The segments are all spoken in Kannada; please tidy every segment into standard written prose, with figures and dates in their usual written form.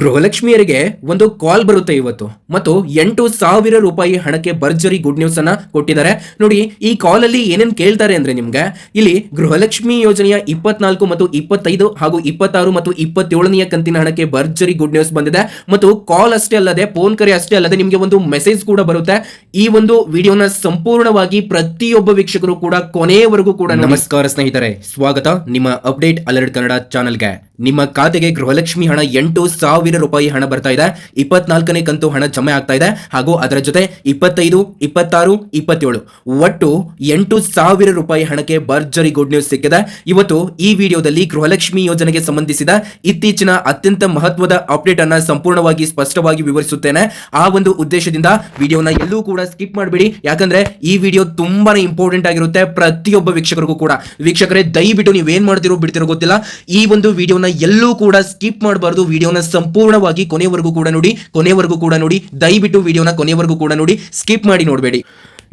ಗೃಹಲಕ್ಷ್ಮಿಯರಿಗೆ ಒಂದು ಕಾಲ್ ಬರುತ್ತೆ ಇವತ್ತು ಮತ್ತು 8,000 ರೂಪಾಯಿ ಹಣಕ್ಕೆ ಭರ್ಜರಿ ಗುಡ್ ನ್ಯೂಸ್ ಅನ್ನ ಕೊಟ್ಟಿದ್ದಾರೆ. ನೋಡಿ, ಈ ಕಾಲ್ ಅಲ್ಲಿ ಏನೇನ್ ಕೇಳ್ತಾರೆ ಅಂದ್ರೆ ನಿಮ್ಗೆ ಇಲ್ಲಿ ಗೃಹಲಕ್ಷ್ಮಿ ಯೋಜನೆಯ 24 ಮತ್ತು 25 ಹಾಗೂ 26 ಮತ್ತು 27ನೇ ಕಂತಿನ ಹಣಕ್ಕೆ ಭರ್ಜರಿ ಗುಡ್ ನ್ಯೂಸ್ ಬಂದಿದೆ. ಮತ್ತು ಕಾಲ್ ಅಷ್ಟೇ ಅಲ್ಲದೆ ಫೋನ್ ಕರೆ ಅಷ್ಟೇ ಅಲ್ಲದೆ ನಿಮಗೆ ಒಂದು ಮೆಸೇಜ್ ಕೂಡ ಬರುತ್ತೆ. ಈ ಒಂದು ವಿಡಿಯೋನ ಸಂಪೂರ್ಣವಾಗಿ ಪ್ರತಿಯೊಬ್ಬ ವೀಕ್ಷಕರು ಕೂಡ ಕೊನೆಯವರೆಗೂ ಕೂಡ ನಮಸ್ಕಾರ ಸ್ನೇಹಿತರೆ, ಸ್ವಾಗತ ನಿಮ್ಮ ಅಪ್ಡೇಟ್ ಅಲರ್ಟ್ ಕನ್ನಡ ಚಾನಲ್ಗೆ. ನಿಮ್ಮ ಖಾತೆಗೆ ಗೃಹಲಕ್ಷ್ಮಿ ಹಣ 8,000 ರೂಪಾಯಿ ಹಣ ಬರ್ತಾ ಇದೆ. 24ನೇ ಕಂತು ಹಣ ಜಮೆ ಆಗ್ತಾ ಇದೆ ಹಾಗೂ ಅದರ ಜೊತೆ 25, 26, 27 ಒಟ್ಟು 8,000 ರೂಪಾಯಿ ಹಣಕ್ಕೆ ಭರ್ಜರಿ ಗುಡ್ ನ್ಯೂಸ್ ಸಿಕ್ಕಿದೆ. ಇವತ್ತು ಈ ವಿಡಿಯೋದಲ್ಲಿ ಗೃಹಲಕ್ಷ್ಮಿ ಯೋಜನೆಗೆ ಸಂಬಂಧಿಸಿದ ಇತ್ತೀಚಿನ ಅತ್ಯಂತ ಮಹತ್ವದ ಅಪ್ಡೇಟ್ ಅನ್ನ ಸಂಪೂರ್ಣವಾಗಿ ಸ್ಪಷ್ಟವಾಗಿ ವಿವರಿಸುತ್ತೇನೆ. ಆ ಒಂದು ಉದ್ದೇಶದಿಂದ ವಿಡಿಯೋನ ಎಲ್ಲೂ ಕೂಡ ಸ್ಕಿಪ್ ಮಾಡಬೇಡಿ, ಯಾಕಂದ್ರೆ ಈ ವಿಡಿಯೋ ತುಂಬಾನೇ ಇಂಪಾರ್ಟೆಂಟ್ ಆಗಿರುತ್ತೆ ಪ್ರತಿಯೊಬ್ಬ ವೀಕ್ಷಕರಿಗೂ ಕೂಡ. ವೀಕ್ಷಕರೇ, ದಯವಿಟ್ಟು ನೀವೇನ್ ಮಾಡ್ತಿರೋ ಬಿಡ್ತಿರೋ ಗೊತ್ತಿಲ್ಲ, ಈ ಒಂದು ವಿಡಿಯೋನ ಎಲ್ಲೂ ಕೂಡ ಸ್ಕಿಪ್ ಮಾಡಬಾರದು. ವಿಡಿಯೋನ ಸಂಪೂರ್ಣವಾಗಿ ಕೊನೆವರೆಗೂ ಕೂಡ ನೋಡಿ. ದಯವಿಟ್ಟು ವಿಡಿಯೋನ ಕೊನೆವರೆಗೂ ಕೂಡ ನೋಡಿ, ಸ್ಕಿಪ್ ಮಾಡಿ ನೋಡಬೇಡಿ.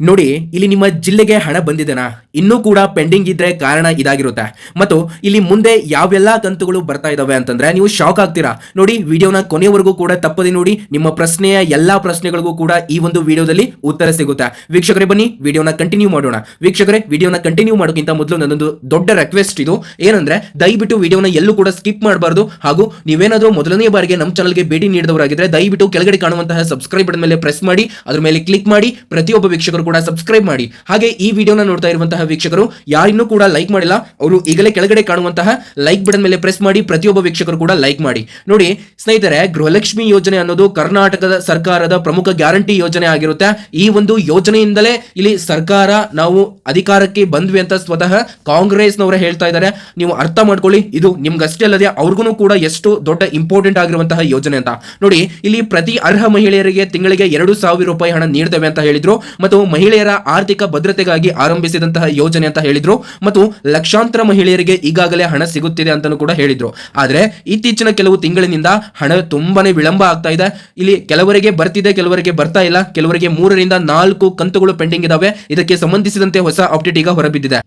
ನೋಡಿ, ಇಲ್ಲಿ ನಿಮ್ಮ ಜಿಲ್ಲೆಗೆ ಹಣ ಬಂದಿದೆನಾ, ಇನ್ನೂ ಕೂಡ ಪೆಂಡಿಂಗ್ ಇದ್ರೆ ಕಾರಣ ಇದಾಗಿರುತ್ತೆ. ಮತ್ತು ಇಲ್ಲಿ ಮುಂದೆ ಯಾವೆಲ್ಲ ಕಂತುಗಳು ಬರ್ತಾ ಇದಾವೆ ಅಂತಂದ್ರೆ ನೀವು ಶಾಕ್ ಆಗ್ತೀರಾ. ನೋಡಿ, ವಿಡಿಯೋನ ಕೊನೆವರೆಗೂ ಕೂಡ ತಪ್ಪದೆ ನೋಡಿ. ನಿಮ್ಮ ಪ್ರಶ್ನೆಯ ಎಲ್ಲಾ ಪ್ರಶ್ನೆಗಳಿಗೂ ಕೂಡ ಈ ಒಂದು ವಿಡಿಯೋದಲ್ಲಿ ಉತ್ತರ ಸಿಗುತ್ತೆ. ವೀಕ್ಷಕರೇ, ಬನ್ನಿ ವಿಡಿಯೋನ ಕಂಟಿನ್ಯೂ ಮಾಡೋಣ. ವೀಕ್ಷಕರೇ, ವಿಡಿಯೋನ ಕಂಟಿನ್ಯೂ ಮಾಡೋಕ್ಕಿಂತ ಮೊದಲು ನನ್ನೊಂದು ದೊಡ್ಡ ರಿಕ್ವೆಸ್ಟ್ ಇದು ಏನಂದ್ರೆ, ದಯವಿಟ್ಟು ವಿಡಿಯೋನ ಎಲ್ಲೂ ಕೂಡ ಸ್ಕಿಪ್ ಮಾಡಬಾರದು. ಹಾಗೂ ನೀವೇನಾದ್ರೂ ಮೊದಲನೇ ಬಾರಿಗೆ ನಮ್ಮ ಚಾನಲ್ಗೆ ಭೇಟಿ ನೀಡಿದವರಾಗಿದ್ರೆ ದಯವಿಟ್ಟು ಕೆಳಗಡೆ ಕಾಣುವಂತಹ ಸಬ್ಸ್ಕ್ರೈಬ್ ಬಟನ್ ಮೇಲೆ ಪ್ರೆಸ್ ಮಾಡಿ, ಅದ್ರ ಮೇಲೆ ಕ್ಲಿಕ್ ಮಾಡಿ. ಪ್ರತಿಯೊಬ್ಬ ವೀಕ್ಷಕರು ಕೂಡ ಸಬ್ಸ್ಕ್ರೈಬ್ ಮಾಡಿ. ಹಾಗೆ ಈ ವಿಡಿಯೋನ ನೋಡ್ತಾ ಇರುವಂತಹ ವೀಕ್ಷಕರು ಯಾರಿನ್ನೂ ಕೂಡ ಲೈಕ್ ಮಾಡಿಲ್ಲ, ಅವರು ಈಗಲೇ ಕೆಳಗಡೆ ಕಾಣುವಂತಹ ಲೈಕ್ ಬಟನ್ ಮೇಲೆ ಪ್ರೆಸ್ ಮಾಡಿ. ಪ್ರತಿಯೊಬ್ಬ ವೀಕ್ಷಕರು ಕೂಡ ಲೈಕ್ ಮಾಡಿ. ನೋಡಿ ಸ್ನೇಹಿತರೆ, ಗೃಹಲಕ್ಷ್ಮಿ ಯೋಜನೆ ಅನ್ನೋದು ಕರ್ನಾಟಕದ ಸರ್ಕಾರದ ಪ್ರಮುಖ ಗ್ಯಾರಂಟಿ ಯೋಜನೆ ಆಗಿರುತ್ತೆ. ಈ ಒಂದು ಯೋಜನೆಯಿಂದಲೇ ಇಲ್ಲಿ ಸರ್ಕಾರ ನಾವು ಅಧಿಕಾರಕ್ಕೆ ಬಂದ್ವಿ ಅಂತ ಸ್ವತಃ ಕಾಂಗ್ರೆಸ್ನವರೇ ಹೇಳ್ತಾ ಇದ್ದಾರೆ. ನೀವು ಅರ್ಥ ಮಾಡ್ಕೊಳ್ಳಿ, ಇದು ನಿಮ್ಗಷ್ಟೇ ಅಲ್ಲದೆ ಅವ್ರಿಗೂ ಕೂಡ ಎಷ್ಟು ದೊಡ್ಡ ಇಂಪಾರ್ಟೆಂಟ್ ಆಗಿರುವಂತಹ ಯೋಜನೆ ಅಂತ. ನೋಡಿ, ಇಲ್ಲಿ ಪ್ರತಿ ಅರ್ಹ ಮಹಿಳೆಯರಿಗೆ ತಿಂಗಳಿಗೆ 2,000 ರೂಪಾಯಿ ಹಣ ನೀಡ್ತೇವೆ ಅಂತ ಹೇಳಿದ್ರು. ಮತ್ತು ಮಹಿಳೆಯರ ಆರ್ಥಿಕ ಭದ್ರತೆಗಾಗಿ ಆರಂಭಿಸಿದಂತಹ ಯೋಜನೆ ಅಂತ ಹೇಳಿದ್ರು. ಮತ್ತು ಲಕ್ಷಾಂತರ ಮಹಿಳೆಯರಿಗೆ ಈಗಾಗಲೇ ಹಣ ಸಿಗುತ್ತಿದೆ ಅಂತಾನೂ ಕೂಡ ಹೇಳಿದ್ರು. ಆದ್ರೆ ಇತ್ತೀಚಿನ ಕೆಲವು ತಿಂಗಳಿನಿಂದ ಹಣ ತುಂಬಾನೇ ವಿಳಂಬ ಆಗ್ತಾ ಇದೆ. ಇಲ್ಲಿ ಕೆಲವರಿಗೆ ಬರ್ತಿದೆ, ಕೆಲವರಿಗೆ ಬರ್ತಾ ಇಲ್ಲ, ಕೆಲವರಿಗೆ 3 ರಿಂದ 4 ಕಂತುಗಳು ಪೆಂಡಿಂಗ್ ಇದಾವೆ. ಇದಕ್ಕೆ ಸಂಬಂಧಿಸಿದಂತೆ ಹೊಸ ಅಪ್ಡೇಟ್ ಈಗ ಹೊರಬಿದ್ದಿದೆ.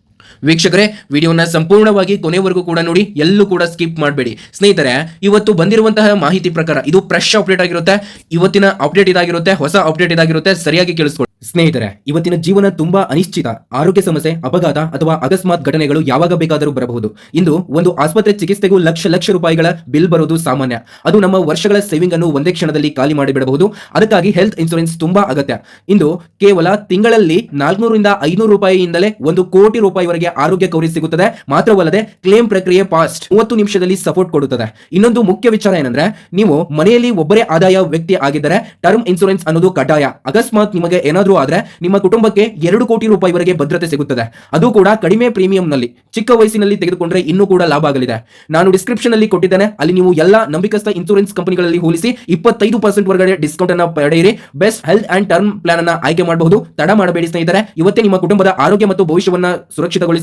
ವೀಕ್ಷಕರೇ, ವಿಡಿಯೋನ ಸಂಪೂರ್ಣವಾಗಿ ಕೊನೆವರೆಗೂ ಕೂಡ ನೋಡಿ, ಎಲ್ಲೂ ಕೂಡ ಸ್ಕಿಪ್ ಮಾಡಬೇಡಿ. ಸ್ನೇಹಿತರೆ, ಇವತ್ತು ಬಂದಿರುವಂತಹ ಮಾಹಿತಿ ಪ್ರಕಾರ ಇದು ಫ್ರೆಶ್ ಅಪ್ಡೇಟ್ ಆಗಿರುತ್ತೆ. ಇವತ್ತಿನ ಅಪ್ಡೇಟ್ ಇದಾಗಿರುತ್ತೆ, ಹೊಸ ಅಪ್ಡೇಟ್ ಇದಾಗಿರುತ್ತೆ. ಸರಿಯಾಗಿ ಕೇಳಿಸ್ಕೊಳ್ಳಿ ಸ್ನೇಹಿತರೆ. ಇವತ್ತಿನ ಜೀವನ ತುಂಬಾ ಅನಿಶ್ಚಿತ. ಆರೋಗ್ಯ ಸಮಸ್ಯೆ, ಅಪಘಾತ ಅಥವಾ ಅಕಸ್ಮಾತ್ ಘಟನೆಗಳು ಯಾವಾಗ ಬೇಕಾದರೂ ಬರಬಹುದು. ಇಂದು ಒಂದು ಆಸ್ಪತ್ರೆ ಚಿಕಿತ್ಸೆಗೂ ಲಕ್ಷ ರೂಪಾಯಿಗಳ ಬಿಲ್ ಬರೋದು ಸಾಮಾನ್ಯ. ಅದು ನಮ್ಮ ವರ್ಷಗಳ ಸೇವಿಂಗ್ ಅನ್ನು ಒಂದೇ ಕ್ಷಣದಲ್ಲಿ ಖಾಲಿ ಮಾಡಿಬಿಡಬಹುದು. ಅದಕ್ಕಾಗಿ ಹೆಲ್ತ್ ಇನ್ಶೂರೆನ್ಸ್ ತುಂಬಾ ಅಗತ್ಯ. ಇಂದು ಕೇವಲ ತಿಂಗಳಲ್ಲಿ 400 ರಿಂದ 500 ರೂಪಾಯಿಯಿಂದಲೇ 1 ಕೋಟಿ ರೂಪಾಯಿವರೆಗೆ ಆರೋಗ್ಯ ಕವರೇಜ್ ಸಿಗುತ್ತದೆ. ಮಾತ್ರವಲ್ಲದೆ ಕ್ಲೇಮ್ ಪ್ರಕ್ರಿಯೆ ಫಾಸ್ಟ್, 30 ನಿಮಿಷದಲ್ಲಿ ಸಪೋರ್ಟ್ ಕೊಡುತ್ತದೆ. ಇನ್ನೊಂದು ಮುಖ್ಯ ವಿಚಾರ ಏನಂದ್ರೆ, ನೀವು ಮನೆಯಲ್ಲಿ ಒಬ್ಬರೇ ಆದಾಯ ವ್ಯಕ್ತಿ ಆಗಿದ್ದರೆ ಟರ್ಮ್ ಇನ್ಶೂರೆನ್ಸ್ ಅನ್ನೋದು ಕಡ್ಡಾಯ. ಅಕಸ್ಮಾತ್ ನಿಮಗೆ ಏನಾದರೂ ಆದ್ರೆ ನಿಮ್ಮ ಕುಟುಂಬಕ್ಕೆ 2 ಕೋಟಿ ರೂಪಾಯಿವರೆಗೆ ಭದ್ರತೆ ಸಿಗುತ್ತದೆ. ಅದು ಕೂಡ ಕಡಿಮೆ ಪ್ರೀಮಿಯಂ ನಲ್ಲಿ. ಚಿಕ್ಕ ವಯಸ್ಸಿನಲ್ಲಿ ತೆಗೆದುಕೊಂಡ್ರೆ ಇನ್ನೂ ಕೂಡ ಲಾಭ ಆಗಲಿದೆ. ನಾನು ಡಿಸ್ಕ್ರಿಪ್ಷನ್ ಅಲ್ಲಿ ಕೊಟ್ಟಿದ್ದೇನೆ, ಅಲ್ಲಿ ನೀವು ಎಲ್ಲಾ ನಂಬಿಕಸ್ಥ ಇನ್ಶೂರೆನ್ಸ್ ಕಂಪನಿಗಳಲ್ಲಿ ಹೋಲಿಸಿ 25% ವರೆಗೆ ಡಿಸ್ಕೌಂಟ್ ಅನ್ನು ಪಡೆಯಿರಿ. Best health and term plan ಅನ್ನು ಆಯ್ಕೆ ಮಾಡಬಹುದು. ತಡ ಮಾಡಬೇಡಿ ಸ್ನೇಹಿತರೆ, ಇವತ್ತೇ ನಿಮ್ಮ ಕುಟುಂಬದ ಆರೋಗ್ಯ ಮತ್ತು ಭವಿಷ್ಯವನ್ನ ಸುರಕ್ಷಿತಗೊಳಿಸಿ.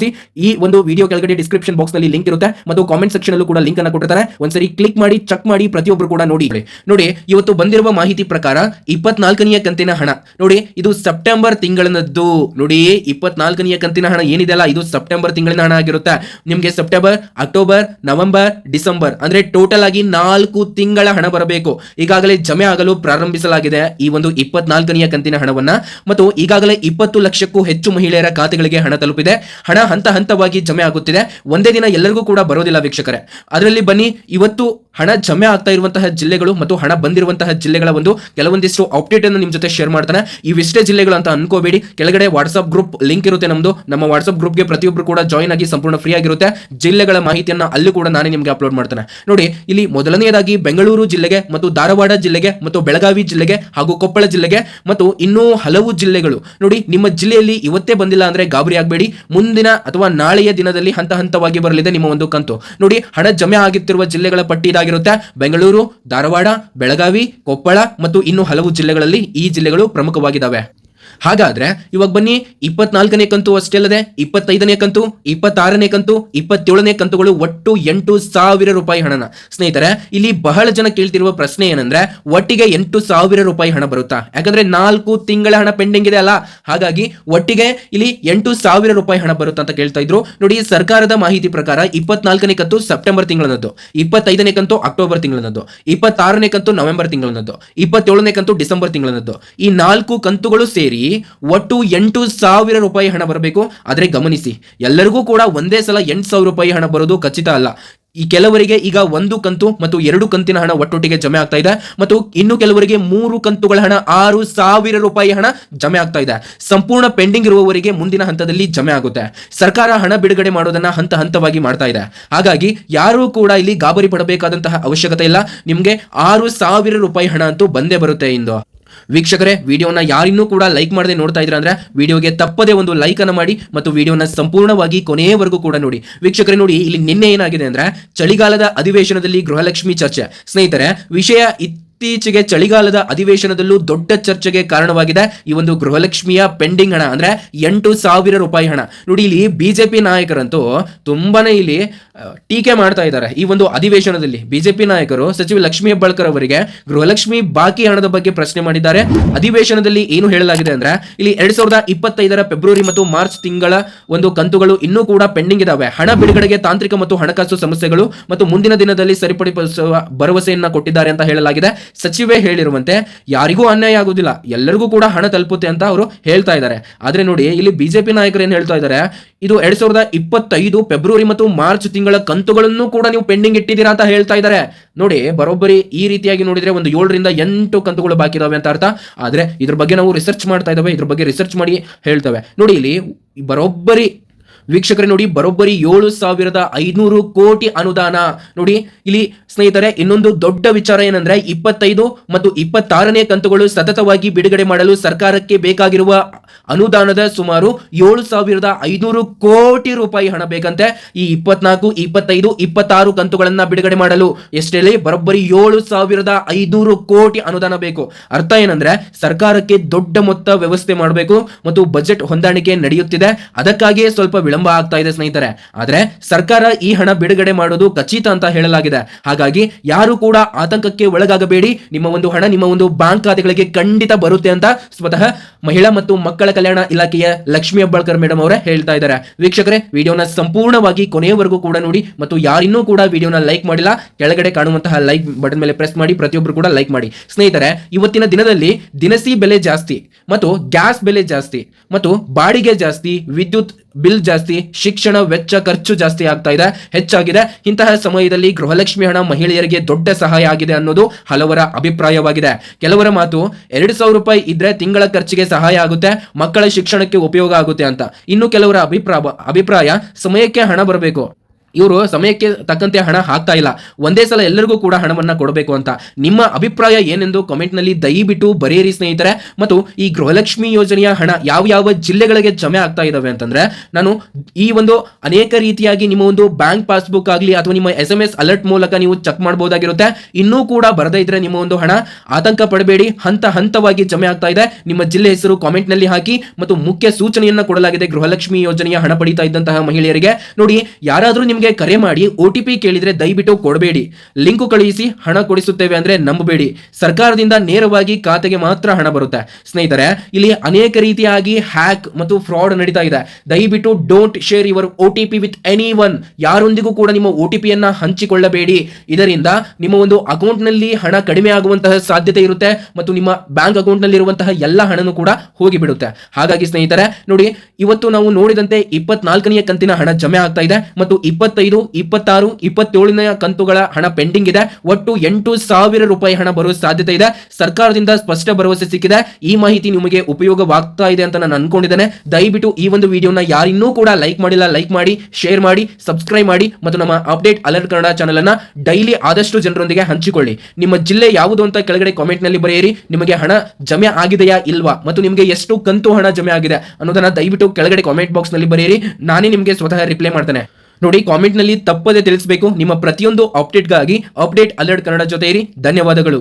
ಈ ಒಂದು ವಿಡಿಯೋ ಕೆಳಗಡೆ ಡಿಸ್ಕ್ರಿಪ್ಷನ್ ಬಾಕ್ಸ್ ನಲ್ಲಿ ಲಿಂಕ್ ಇರುತ್ತೆ ಮತ್ತು ಕಾಮೆಂಟ್ ಸೆಕ್ಷನ್ ಅಲ್ಲೂ ಕೂಡ ಲಿಂಕ್ ಅನ್ನು ಕೊಟ್ಟಿರ್ತಾರೆ. ಒಂದ್ಸರಿ ಕ್ಲಿಕ್ ಮಾಡಿ, ಚೆಕ್ ಮಾಡಿ, ಪ್ರತಿಯೊಬ್ಬರು ಕೂಡ ನೋಡಿ. ಇವತ್ತು ಬಂದಿರುವ ಮಾಹಿತಿ ಪ್ರಕಾರ 24ನೇ ಕಂತಿನ ಹಣ ನೋಡಿ, ಇದು ಸೆಪ್ಟೆಂಬರ್ ತಿಂಗಳಿನದ್ದು. ನೋಡಿ, 24ನೇ ಕಂತಿನ ಹಣ ಏನಿದೆಯಲ್ಲ, ಇದು ಸೆಪ್ಟೆಂಬರ್ ತಿಂಗಳಿನ ಹಣ ಆಗಿರುತ್ತೆ. ನಿಮಗೆ ಸೆಪ್ಟೆಂಬರ್, ಅಕ್ಟೋಬರ್, ನವೆಂಬರ್, ಡಿಸೆಂಬರ್ ಅಂದ್ರೆ ಟೋಟಲ್ ಆಗಿ 4 ತಿಂಗಳ ಹಣ ಬರಬೇಕು. ಈಗಾಗಲೇ ಜಮೆ ಆಗಲು ಪ್ರಾರಂಭಿಸಲಾಗಿದೆ ಈ ಒಂದು 24ನೇ ಕಂತಿನ ಹಣವನ್ನ. ಮತ್ತು ಈಗಾಗಲೇ 20 ಲಕ್ಷಕ್ಕೂ ಹೆಚ್ಚು ಮಹಿಳೆಯರ ಖಾತೆಗಳಿಗೆ ಹಣ ತಲುಪಿದೆ. ಹಣ ಹಂತ ಹಂತವಾಗಿ ಜಮೆ ಆಗುತ್ತಿದೆ. ಒಂದೇ ದಿನ ಎಲ್ಲರಿಗೂ ಕೂಡ ಬರೋದಿಲ್ಲ ವೀಕ್ಷಕರೇ. ಅದರಲ್ಲಿ ಬನ್ನಿ, ಇವತ್ತು ಹಣ ಜಮೆ ಆಗ್ತಾ ಇರುವಂತಹ ಜಿಲ್ಲೆಗಳು ಮತ್ತು ಹಣ ಬಂದಿರುವಂತಹ ಜಿಲ್ಲೆಗಳ ಒಂದು ಕೆಲವೊಂದಿಷ್ಟು ಅಪ್ಡೇಟ್ ಅನ್ನು ನಿಮ್ ಜೊತೆ ಶೇರ್ ಮಾಡ್ತಾನೆ. ಇವಿಷ್ಟೇ ಜಿಲ್ಲೆಗಳು ಅಂತ ಅನ್ಕೋಬೇಡಿ. ಕೆಳಗಡೆ ವಾಟ್ಸ್ಆಪ್ ಗ್ರೂಪ್ ಲಿಂಕ್ ಇರುತ್ತೆ ನಮ್ದು. ನಮ್ಮ ವಾಟ್ಸ್ಆಪ್ ಗ್ರೂಪ್ಗೆ ಪ್ರತಿಯೊಬ್ಬರು ಕೂಡ ಜಾಯಿನ್ ಆಗಿ ಸಂಪೂರ್ಣ ಫ್ರೀ ಆಗಿರುತ್ತೆ. ಜಿಲ್ಲೆಗಳ ಮಾಹಿತಿಯನ್ನ ಅಲ್ಲಿ ಕೂಡ ನಾನೇ ನಿಮಗೆ ಅಪ್ಲೋಡ್ ಮಾಡ್ತಾನೆ. ನೋಡಿ, ಇಲ್ಲಿ ಮೊದಲನೆಯದಾಗಿ ಬೆಂಗಳೂರು ಜಿಲ್ಲೆಗೆ ಮತ್ತು ಧಾರವಾಡ ಜಿಲ್ಲೆಗೆ ಮತ್ತು ಬೆಳಗಾವಿ ಜಿಲ್ಲೆಗೆ ಹಾಗೂ ಕೊಪ್ಪಳ ಜಿಲ್ಲೆಗೆ ಮತ್ತು ಇನ್ನೂ ಹಲವು ಜಿಲ್ಲೆಗಳು. ನೋಡಿ, ನಿಮ್ಮ ಜಿಲ್ಲೆಯಲ್ಲಿ ಇವತ್ತೇ ಬಂದಿಲ್ಲ ಅಂದ್ರೆ ಗಾಬರಿ ಆಗಬೇಡಿ. ಮುಂದಿನ ಅಥವಾ ನಾಳೆಯ ದಿನದಲ್ಲಿ ಹಂತ ಹಂತವಾಗಿ ಬರಲಿದೆ ನಿಮ್ಮ ಒಂದು ಕಂತು. ನೋಡಿ, ಹಣ ಜಮೆ ಆಗುತ್ತಿರುವ ಜಿಲ್ಲೆಗಳ ಪಟ್ಟಿ ಇದಾಗಿರುತ್ತೆ. ಬೆಂಗಳೂರು, ಧಾರವಾಡ, ಬೆಳಗಾವಿ, ಕೊಪ್ಪಳ ಮತ್ತು ಇನ್ನು ಹಲವು ಜಿಲ್ಲೆಗಳಲ್ಲಿ ಈ ಜಿಲ್ಲೆಗಳು ಪ್ರಮುಖವಾಗಿದ್ದಾವೆ. ಹಾಗಾದ್ರೆ ಇವಾಗ ಬನ್ನಿ, 24ನೇ ಕಂತು ಅಷ್ಟೇ ಅಲ್ಲದೆ 25ನೇ ಕಂತು, 26ನೇ ಕಂತು, 27ನೇ ಕಂತುಗಳು ಒಟ್ಟು 8,000 ರೂಪಾಯಿ ಹಣನ. ಸ್ನೇಹಿತರೆ, ಇಲ್ಲಿ ಬಹಳ ಜನ ಕೇಳ್ತಿರುವ ಪ್ರಶ್ನೆ ಏನಂದ್ರೆ ಒಟ್ಟಿಗೆ 8,000 ರೂಪಾಯಿ ಹಣ ಬರುತ್ತಾ? ಯಾಕಂದ್ರೆ 4 ತಿಂಗಳ ಹಣ ಪೆಂಡಿಂಗ್ ಇದೆ ಅಲ್ಲ, ಹಾಗಾಗಿ ಒಟ್ಟಿಗೆ ಇಲ್ಲಿ 8,000 ರೂಪಾಯಿ ಹಣ ಬರುತ್ತಾ ಅಂತ ಕೇಳ್ತಾ ಇದ್ರು. ನೋಡಿ, ಸರ್ಕಾರದ ಮಾಹಿತಿ ಪ್ರಕಾರ 24ನೇ ಕಂತು ಸೆಪ್ಟೆಂಬರ್ ತಿಂಗಳದ್ದು, 25ನೇ ಕಂತು ಅಕ್ಟೋಬರ್ ತಿಂಗಳದ್ದು, 26ನೇ ಕಂತು ನವೆಂಬರ್ ತಿಂಗಳದ್ದು, 27ನೇ ಕಂತು ಡಿಸೆಂಬರ್ ತಿಂಗಳದ್ದು, ಈ 4 ಕಂತುಗಳು ಸೇರಿ ಒಟ್ಟು 8,000 ರೂಪಾಯಿ ಹಣ ಬರಬೇಕು. ಆದ್ರೆ ಗಮನಿಸಿ, ಎಲ್ಲರಿಗೂ ಕೂಡ ಒಂದೇ ಸಲ 8,000 ರೂಪಾಯಿ ಹಣ ಬರೋದು ಖಚಿತ ಅಲ್ಲ. ಈ ಕೆಲವರಿಗೆ ಈಗ 1 ಕಂತು ಮತ್ತು 2 ಕಂತಿನ ಹಣ ಒಟ್ಟೊಟ್ಟಿಗೆ ಜಮೆ ಆಗ್ತಾ ಇದೆ, ಮತ್ತು ಇನ್ನು ಕೆಲವರಿಗೆ 3 ಕಂತುಗಳ ಹಣ 6,000 ರೂಪಾಯಿ ಹಣ ಜಮೆ ಆಗ್ತಾ ಇದೆ. ಸಂಪೂರ್ಣ ಪೆಂಡಿಂಗ್ ಇರುವವರಿಗೆ ಮುಂದಿನ ಹಂತದಲ್ಲಿ ಜಮೆ ಆಗುತ್ತೆ. ಸರ್ಕಾರ ಹಣ ಬಿಡುಗಡೆ ಮಾಡೋದನ್ನ ಹಂತ ಹಂತವಾಗಿ ಮಾಡ್ತಾ ಇದೆ. ಹಾಗಾಗಿ ಯಾರು ಕೂಡ ಇಲ್ಲಿ ಗಾಬರಿ ಪಡಬೇಕಾದಂತಹ ಅವಶ್ಯಕತೆ ಇಲ್ಲ. ನಿಮ್ಗೆ 6,000 ರೂಪಾಯಿ ಹಣ ಅಂತೂ ಬಂದೇ ಬರುತ್ತೆ ಇಂದು. ವೀಕ್ಷಕರೇ, ವಿಡಿಯೋನ ಯಾರಿನ್ನೂ ಕೂಡ ಲೈಕ್ ಮಾಡದೆ ನೋಡ್ತಾ ಇದ್ರ ಅಂದ್ರೆ ವಿಡಿಯೋಗೆ ತಪ್ಪದೆ ಒಂದು ಲೈಕ್ ಅನ್ನು ಮಾಡಿ ಮತ್ತು ವಿಡಿಯೋನ ಸಂಪೂರ್ಣವಾಗಿ ಕೊನೆಯವರೆಗೂ ಕೂಡ ನೋಡಿ. ವೀಕ್ಷಕರೇ ನೋಡಿ, ಇಲ್ಲಿ ನಿನ್ನೆ ಏನಾಗಿದೆ ಅಂದ್ರೆ ಚಳಿಗಾಲದ ಅಧಿವೇಶನದಲ್ಲಿ ಗೃಹಲಕ್ಷ್ಮಿ ಚರ್ಚೆ. ಸ್ನೇಹಿತರೆ, ವಿಷಯ ಇತ್ತೀಚೆಗೆ ಚಳಿಗಾಲದ ಅಧಿವೇಶನದಲ್ಲೂ ದೊಡ್ಡ ಚರ್ಚೆಗೆ ಕಾರಣವಾಗಿದೆ ಈ ಒಂದು ಗೃಹಲಕ್ಷ್ಮಿಯ ಪೆಂಡಿಂಗ್ ಹಣ, ಅಂದ್ರೆ 8,000 ರೂಪಾಯಿ ಹಣ. ನೋಡಿ, ಇಲ್ಲಿ ಬಿಜೆಪಿ ನಾಯಕರಂತೂ ತುಂಬಾನೇ ಇಲ್ಲಿ ಟೀಕೆ ಮಾಡ್ತಾ ಇದ್ದಾರೆ. ಈ ಒಂದು ಅಧಿವೇಶನದಲ್ಲಿ ಬಿಜೆಪಿ ನಾಯಕರು ಸಚಿವ ಲಕ್ಷ್ಮೀ ಹೆಬ್ಬಾಳ್ಕರ್ ಅವರಿಗೆ ಗೃಹಲಕ್ಷ್ಮಿ ಬಾಕಿ ಹಣದ ಬಗ್ಗೆ ಪ್ರಶ್ನೆ ಮಾಡಿದ್ದಾರೆ. ಅಧಿವೇಶನದಲ್ಲಿ ಏನು ಹೇಳಲಾಗಿದೆ ಅಂದ್ರೆ ಇಲ್ಲಿ 2025ರ ಫೆಬ್ರವರಿ ಮತ್ತು ಮಾರ್ಚ್ ತಿಂಗಳ ಒಂದು ಕಂತುಗಳು ಇನ್ನೂ ಕೂಡ ಪೆಂಡಿಂಗ್ ಇದಾವೆ. ಹಣ ಬಿಡುಗಡೆಗೆ ತಾಂತ್ರಿಕ ಮತ್ತು ಹಣಕಾಸು ಸಮಸ್ಯೆಗಳು ಮತ್ತು ಮುಂದಿನ ದಿನದಲ್ಲಿ ಸರಿಪಡಿಸುವ ಭರವಸೆಯನ್ನ ಕೊಟ್ಟಿದ್ದಾರೆ ಅಂತ ಹೇಳಲಾಗಿದೆ. ಸಚಿವೆ ಹೇಳಿರುವಂತೆ ಯಾರಿಗೂ ಅನ್ಯಾಯ ಆಗುದಿಲ್ಲ, ಎಲ್ಲರಿಗೂ ಕೂಡ ಹಣ ತಲುಪುತ್ತೆ ಅಂತ ಅವರು ಹೇಳ್ತಾ ಇದ್ದಾರೆ. ಆದ್ರೆ ನೋಡಿ, ಇಲ್ಲಿ ಬಿಜೆಪಿ ನಾಯಕರು ಏನ್ ಹೇಳ್ತಾ ಇದ್ದಾರೆ, ಇದು 2025 ಫೆಬ್ರವರಿ ಮತ್ತು ಮಾರ್ಚ್ ತಿಂಗಳ ಕಂತುಗಳನ್ನು ಕೂಡ ನೀವು ಪೆಂಡಿಂಗ್ ಇಟ್ಟಿದ್ದೀರಾ ಅಂತ ಹೇಳ್ತಾ ಇದ್ದಾರೆ. ನೋಡಿ, ಬರೋಬ್ಬರಿ ಈ ರೀತಿಯಾಗಿ ನೋಡಿದ್ರೆ ಒಂದು 7 ರಿಂದ 8 ಕಂತುಗಳು ಬಾಕಿ ಇದಾವೆ ಅಂತ ಅರ್ಥ. ಆದ್ರೆ ಇದ್ರ ಬಗ್ಗೆ ನಾವು ರಿಸರ್ಚ್ ಮಾಡ್ತಾ ಇದ್ದಾವೆ, ಇದ್ರ ಬಗ್ಗೆ ರಿಸರ್ಚ್ ಮಾಡಿ ಹೇಳ್ತೇವೆ. ನೋಡಿ, ಇಲ್ಲಿ ಬರೋಬ್ಬರಿ ವೀಕ್ಷಕರೇ ನೋಡಿ, ಬರೋಬ್ಬರಿ 7,500 ಕೋಟಿ ಅನುದಾನ. ನೋಡಿ ಇಲ್ಲಿ ಸ್ನೇಹಿತರೆ, ಇನ್ನೊಂದು ದೊಡ್ಡ ವಿಚಾರ ಏನಂದ್ರೆ 25 ಮತ್ತು 26ನೇ ಕಂತುಗಳು ಸತತವಾಗಿ ಬಿಡುಗಡೆ ಮಾಡಲು ಸರ್ಕಾರಕ್ಕೆ ಬೇಕಾಗಿರುವ ಅನುದಾನದ ಸುಮಾರು 7,500 ಕೋಟಿ ರೂಪಾಯಿ ಹಣ ಬೇಕಂತೆ. ಈ 24, 25, 26 ಕಂತುಗಳನ್ನ ಬಿಡುಗಡೆ ಮಾಡಲು ಎಷ್ಟೇಳಿ ಬರೋಬ್ಬರಿ 7,500 ಕೋಟಿ ಅನುದಾನ ಬೇಕು. ಅರ್ಥ ಏನಂದ್ರೆ ಸರ್ಕಾರಕ್ಕೆ ದೊಡ್ಡ ಮೊತ್ತ ವ್ಯವಸ್ಥೆ ಮಾಡಬೇಕು ಮತ್ತು ಬಜೆಟ್ ಹೊಂದಾಣಿಕೆ ನಡೆಯುತ್ತಿದೆ, ಅದಕ್ಕಾಗಿಯೇ ಸ್ವಲ್ಪ ವಿಳಂಬ ಆಗ್ತಾ ಇದೆ ಸ್ನೇಹಿತರೆ. ಆದ್ರೆ ಸರ್ಕಾರ ಈ ಹಣ ಬಿಡುಗಡೆ ಮಾಡೋದು ಖಚಿತ ಅಂತ ಹೇಳಲಾಗಿದೆ. ಹಾಗಾಗಿ ಯಾರು ಕೂಡ ಆತಂಕಕ್ಕೆ ಒಳಗಾಗಬೇಡಿ. ನಿಮ್ಮ ಒಂದು ಹಣ ನಿಮ್ಮ ಒಂದು ಬ್ಯಾಂಕ್ ಖಾತೆಗಳಿಗೆ ಖಂಡಿತ ಬರುತ್ತೆ ಅಂತ ಸ್ವತಃ ಮಹಿಳಾ ಮತ್ತು ಮಕ್ಕಳ ಕಲ್ಯಾಣ ಇಲಾಖೆಯ ಲಕ್ಷ್ಮೀ ಹೆಬ್ಬಾಳ್ಕರ್ ಮೇಡಮ್ ಅವರೇ ಹೇಳ್ತಾ ಇದ್ದಾರೆ. ವೀಕ್ಷಕರೇ, ವಿಡಿಯೋನ ಸಂಪೂರ್ಣವಾಗಿ ಕೊನೆಯವರೆಗೂ ಕೂಡ ನೋಡಿ ಮತ್ತು ಯಾರಿನ್ನೂ ಕೂಡ ವಿಡಿಯೋನ ಲೈಕ್ ಮಾಡಿಲ್ಲ, ಕೆಳಗಡೆ ಕಾಣುವಂತಹ ಲೈಕ್ ಬಟನ್ ಮೇಲೆ ಪ್ರೆಸ್ ಮಾಡಿ, ಪ್ರತಿಯೊಬ್ಬರು ಕೂಡ ಲೈಕ್ ಮಾಡಿ. ಸ್ನೇಹಿತರೆ, ಇವತ್ತಿನ ದಿನದಲ್ಲಿ ದಿನಸಿ ಬೆಲೆ ಜಾಸ್ತಿ ಮತ್ತು ಗ್ಯಾಸ್ ಬೆಲೆ ಜಾಸ್ತಿ ಮತ್ತು ಬಾಡಿಗೆ ಜಾಸ್ತಿ, ವಿದ್ಯುತ್ ಬಿಲ್ ಜಾಸ್ತಿ, ಶಿಕ್ಷಣ ವೆಚ್ಚ ಖರ್ಚು ಜಾಸ್ತಿ ಆಗ್ತಾ ಇದೆ, ಹೆಚ್ಚಾಗಿದೆ. ಇಂತಹ ಸಮಯದಲ್ಲಿ ಗೃಹಲಕ್ಷ್ಮಿ ಹಣ ಮಹಿಳೆಯರಿಗೆ ದೊಡ್ಡ ಸಹಾಯ ಆಗಿದೆ ಅನ್ನೋದು ಹಲವರ ಅಭಿಪ್ರಾಯವಾಗಿದೆ. ಕೆಲವರ ಮಾತು 2,000 ರೂಪಾಯಿ ಇದ್ರೆ ತಿಂಗಳ ಖರ್ಚಿಗೆ ಸಹಾಯ ಆಗುತ್ತೆ, ಮಕ್ಕಳ ಶಿಕ್ಷಣಕ್ಕೆ ಉಪಯೋಗ ಆಗುತ್ತೆ ಅಂತ. ಇನ್ನು ಕೆಲವರ ಅಭಿಪ್ರಾಯ ಸಮಯಕ್ಕೆ ಹಣ ಬರಬೇಕು, ಇವರು ಸಮಯಕ್ಕೆ ತಕ್ಕಂತೆ ಹಣ ಹಾಕ್ತಾ ಇಲ್ಲ, ಒಂದೇ ಸಲ ಎಲ್ಲರಿಗೂ ಕೂಡ ಹಣವನ್ನ ಕೊಡಬೇಕು ಅಂತ. ನಿಮ್ಮ ಅಭಿಪ್ರಾಯ ಏನೆಂದು ಕಾಮೆಂಟ್ ನಲ್ಲಿ ದಯವಿಟ್ಟು ಬರೆಯಿರಿ ಸ್ನೇಹಿತರೆ. ಮತ್ತು ಈ ಗೃಹಲಕ್ಷ್ಮಿ ಯೋಜನೆಯ ಹಣ ಯಾವ ಜಿಲ್ಲೆಗಳಿಗೆ ಜಮೆ ಆಗ್ತಾ ಇದಾವೆ ಅಂತಂದ್ರೆ, ನಾನು ಈ ಒಂದು ಅನೇಕ ರೀತಿಯಾಗಿ ನಿಮ್ಮ ಒಂದು ಬ್ಯಾಂಕ್ ಪಾಸ್ಬುಕ್ ಆಗಲಿ ಅಥವಾ ನಿಮ್ಮ SMS ಅಲರ್ಟ್ ಮೂಲಕ ನೀವು ಚೆಕ್ ಮಾಡಬಹುದಾಗಿರುತ್ತೆ. ಇನ್ನೂ ಕೂಡ ಬರದೇ ಇದ್ರೆ ನಿಮ್ಮ ಒಂದು ಹಣ ಆತಂಕ ಪಡಬೇಡಿ, ಹಂತ ಹಂತವಾಗಿ ಜಮೆ ಆಗ್ತಾ ಇದೆ. ನಿಮ್ಮ ಜಿಲ್ಲೆ ಹೆಸರು ಕಾಮೆಂಟ್ ನಲ್ಲಿ ಹಾಕಿ ಮತ್ತು ಮುಖ್ಯ ಸೂಚನೆಯನ್ನ ಕೊಡಲಾಗಿದೆ ಗೃಹಲಕ್ಷ್ಮಿ ಯೋಜನೆಯ ಹಣ ಪಡಿತಾ ಇದ್ದಂತಹ ಮಹಿಳೆಯರಿಗೆ. ನೋಡಿ, ಯಾರಾದ್ರೂ ನಿಮ್ಗೆ ಕರೆ ಮಾಡಿ OTP ಕೇಳಿದ್ರೆ ದಯವಿಟ್ಟು ಕೊಡಬೇಡಿ. ಲಿಂಕ್ ಕಳುಹಿಸಿ ಹಣ ಕೊಡಿಸುತ್ತೇವೆ ಅಂದ್ರೆ ನಂಬಬೇಡಿ. ಸರ್ಕಾರದಿಂದ ನೇರವಾಗಿ ಖಾತೆಗೆ ಮಾತ್ರ ಹಣ ಬರುತ್ತೆ. ಸ್ನೇಹಿತರೆ, ಇಲ್ಲಿ ಅನೇಕ ರೀತಿಯಾಗಿ ಹ್ಯಾಕ್ ಮತ್ತು ಫ್ರಾಡ್ ನಡೀತಾ ಇದೆ. ದಯವಿಟ್ಟು don't share your OTP with anyone. ಯಾರೊಂದಿಗೂ ಕೂಡ ನಿಮ್ಮ OTP ಯನ್ನ ಹಂಚಿಕೊಳ್ಳಬೇಡಿ. ಇದರಿಂದ ನಿಮ್ಮ ಒಂದು ಅಕೌಂಟ್ ನಲ್ಲಿ ಹಣ ಕಡಿಮೆ ಆಗುವಂತಹ ಸಾಧ್ಯತೆ ಇರುತ್ತೆ ಮತ್ತು ನಿಮ್ಮ ಬ್ಯಾಂಕ್ ಅಕೌಂಟ್ ನಲ್ಲಿ ಇರುವಂತಹ ಎಲ್ಲ ಹಣನೂ ಕೂಡ ಹೋಗಿಬಿಡುತ್ತೆ. ಹಾಗಾಗಿ ಸ್ನೇಹಿತರೆ ನೋಡಿ, ಇವತ್ತು ನಾವು ನೋಡಿದಂತೆ 24ನೇ ಕಂತಿನ ಹಣ ಜಮೆ ಆಗ್ತಾ ಇದೆ ಮತ್ತು 25, 26, 27ನೇ ಕಂತುಗಳ ಹಣ ಪೆಂಡಿಂಗ್ ಇದೆ. ಒಟ್ಟು 8,000 ರೂಪಾಯಿ ಹಣ ಬರುವ ಸಾಧ್ಯತೆ ಇದೆ. ಸರ್ಕಾರದಿಂದ ಸ್ಪಷ್ಟ ಭರವಸೆ ಸಿಕ್ಕಿದೆ. ಈ ಮಾಹಿತಿ ನಿಮಗೆ ಉಪಯೋಗವಾಗ್ತಾ ಇದೆ ಅಂತ ನಾನು ಅನ್ಕೊಂಡಿದ್ದೇನೆ. ದಯವಿಟ್ಟು ಈ ಒಂದು ವಿಡಿಯೋನ ಯಾರಿನ್ನೂ ಕೂಡ ಲೈಕ್ ಮಾಡಿಲ್ಲ, ಲೈಕ್ ಮಾಡಿ, ಶೇರ್ ಮಾಡಿ, ಸಬ್ಸ್ಕ್ರೈಬ್ ಮಾಡಿ ಮತ್ತು ನಮ್ಮ ಅಪ್ಡೇಟ್ ಅಲರ್ಟ್ ಕನ್ನಡ ಚಾನೆಲ್ ಅನ್ನ ಡೈಲಿ ಆದಷ್ಟು ಜನರೊಂದಿಗೆ ಹಂಚಿಕೊಳ್ಳಿ. ನಿಮ್ಮ ಜಿಲ್ಲೆ ಯಾವುದು ಅಂತ ಕೆಳಗಡೆ ಕಾಮೆಂಟ್ ನಲ್ಲಿ ಬರೆಯಿರಿ. ನಿಮಗೆ ಹಣ ಜಮೆ ಆಗಿದೆಯಾ ಇಲ್ವಾ ಮತ್ತು ನಿಮಗೆ ಎಷ್ಟು ಕಂತು ಹಣ ಜಮೆ ಆಗಿದೆ ಅನ್ನೋದನ್ನ ದಯವಿಟ್ಟು ಕೆಳಗಡೆ ಕಾಮೆಂಟ್ ಬಾಕ್ಸ್ ನಲ್ಲಿ ಬರೆಯಿರಿ. ನಾನೇ ನಿಮಗೆ ಸ್ವತಃ ರಿಪ್ಲೈ ಮಾಡ್ತೇನೆ. ನೋಡಿ, ಕಾಮೆಂಟ್ ನಲ್ಲಿ ತಪ್ಪದೆ ತಿಳಿಸಬೇಕು. ನಿಮ್ಮ ಪ್ರತಿಯೊಂದು ಅಪ್ಡೇಟ್ಗಾಗಿ ಅಪ್ಡೇಟ್ ಅಲರ್ಟ್ ಕನ್ನಡ ಜೊತೆ ಇರಿ. ಧನ್ಯವಾದಗಳು.